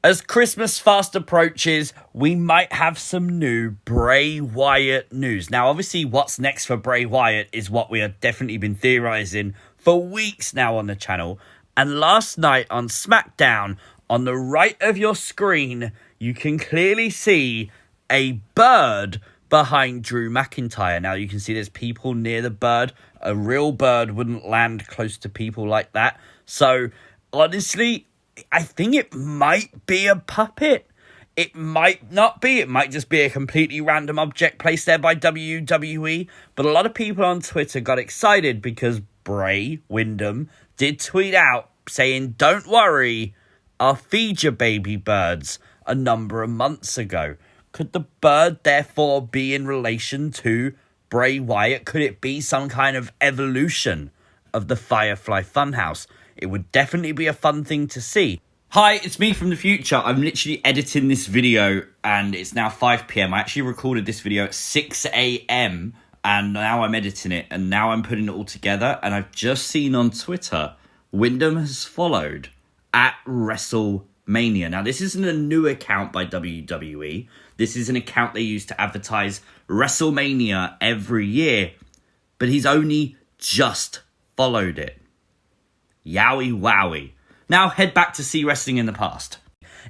As Christmas fast approaches, we might have some new Bray Wyatt news. Now, obviously, what's next for Bray Wyatt is what we have definitely been theorising for weeks now on the channel. And last night on Smackdown, on the right of your screen, you can clearly see a bird behind Drew McIntyre. Now, you can see there's people near the bird. A real bird wouldn't land close to people like that. So, honestly, I think it might be a puppet. It might not be. It might just be a completely random object placed there by WWE. But a lot of people on Twitter got excited because Bray Windham did tweet out saying, "Don't worry, I'll feed your baby birds," a number of months ago. Could the bird therefore be in relation to Bray Wyatt? Could it be some kind of evolution of the Firefly Funhouse? It would definitely be a fun thing to see. Hi, it's me from the future. I'm literally editing this video and it's now 5 p.m. I actually recorded this video at 6 a.m. and now I'm editing it and now I'm putting it all together. And I've just seen on Twitter, Windham has followed at WrestleMania. Now, this isn't a new account by WWE. This is an account they use to advertise WrestleMania every year. But he's only just followed it. Yowie wowie. Now head back to see wrestling in the past.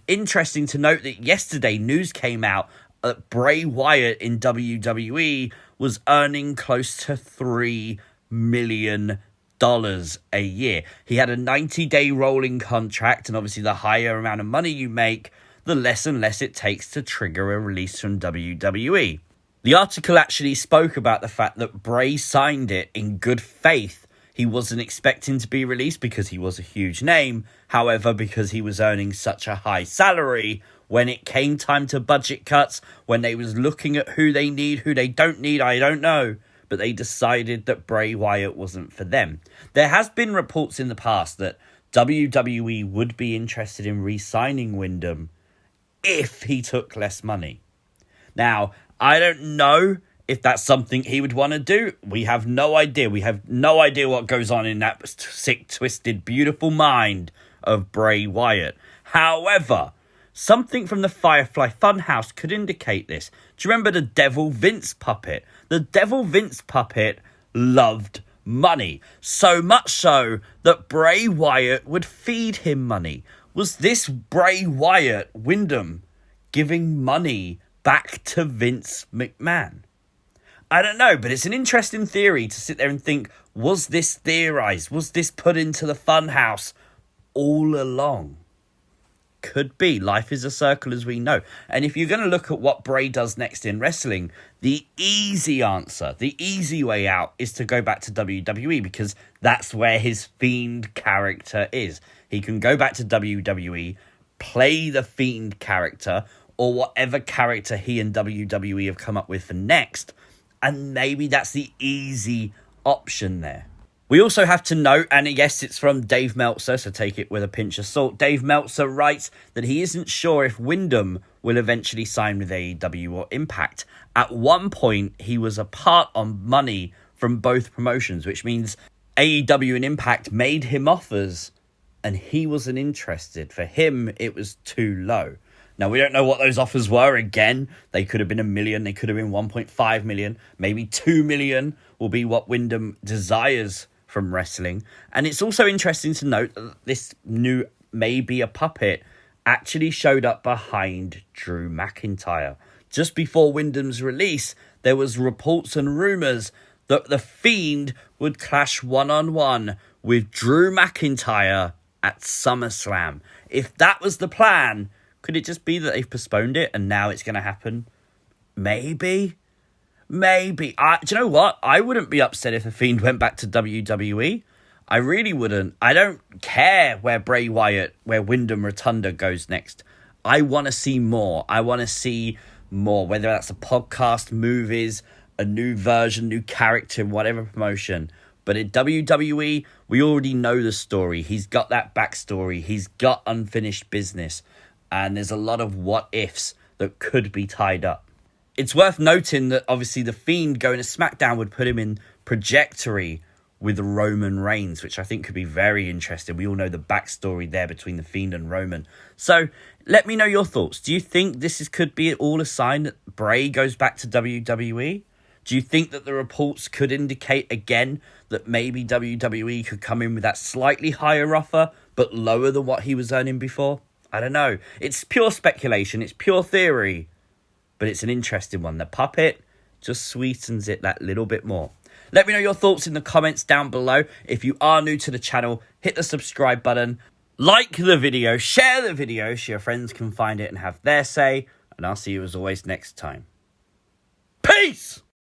Interesting to note that yesterday news came out that Bray Wyatt in WWE was earning close to $3 million a year. He had a 90-day rolling contract, and obviously the higher amount of money you make, the less and less it takes to trigger a release from WWE. The article actually spoke about the fact that Bray signed it in good faith. He wasn't expecting to be released because he was a huge name. However, because he was earning such a high salary, when it came time to budget cuts, when they was looking at who they need, who they don't need, I don't know. But they decided that Bray Wyatt wasn't for them. There has been reports in the past that WWE would be interested in re-signing Windham if he took less money. Now, I don't know if that's something he would want to do. We have no idea. We have no idea what goes on in that sick, twisted, beautiful mind of Bray Wyatt. However, something from the Firefly Funhouse could indicate this. Do you remember the Devil Vince puppet? The Devil Vince puppet loved money. So much so that Bray Wyatt would feed him money. Was this Bray Wyatt, Windham, giving money back to Vince McMahon? I don't know, but it's an interesting theory to sit there and think, was this theorized? Was this put into the funhouse all along? Could be. Life is a circle, as we know. And if you're going to look at what Bray does next in wrestling, the easy answer, the easy way out is to go back to WWE because that's where his Fiend character is. He can go back to WWE, play the Fiend character or whatever character he and WWE have come up with for next. And maybe that's the easy option there. We also have to note, and yes, it's from Dave Meltzer, so take it with a pinch of salt. Dave Meltzer writes that he isn't sure if Windham will eventually sign with AEW or Impact. At one point, he was apart on money from both promotions, which means AEW and Impact made him offers, and he wasn't interested. For him, it was too low. Now, we don't know what those offers were. Again, they could have been $1 million. They could have been 1.5 million. Maybe 2 million will be what Windham desires from wrestling. And it's also interesting to note that this new maybe a puppet actually showed up behind Drew McIntyre. Just before Windham's release, there was reports and rumours that the Fiend would clash one-on-one with Drew McIntyre at Summerslam. If that was the plan, could it just be that they've postponed it and now it's going to happen? Maybe. Do you know what? I wouldn't be upset if the Fiend went back to WWE. I really wouldn't. I don't care where Bray Wyatt, where Windham Rotunda goes next. I want to see more. Whether that's a podcast, movies, a new version, new character, whatever promotion. But at WWE, we already know the story. He's got that backstory. He's got unfinished business. And there's a lot of what ifs that could be tied up. It's worth noting that obviously the Fiend going to Smackdown would put him in trajectory with Roman Reigns, which I think could be very interesting. We all know the backstory there between the Fiend and Roman. So let me know your thoughts. Do you think could be all a sign that Bray goes back to WWE? Do you think that the reports could indicate again that maybe WWE could come in with that slightly higher offer, but lower than what he was earning before? I don't know. It's pure speculation. It's pure theory. But it's an interesting one. The puppet just sweetens it that little bit more. Let me know your thoughts in the comments down below. If you are new to the channel, hit the subscribe button. Like the video. Share the video so your friends can find it and have their say. And I'll see you as always next time. Peace!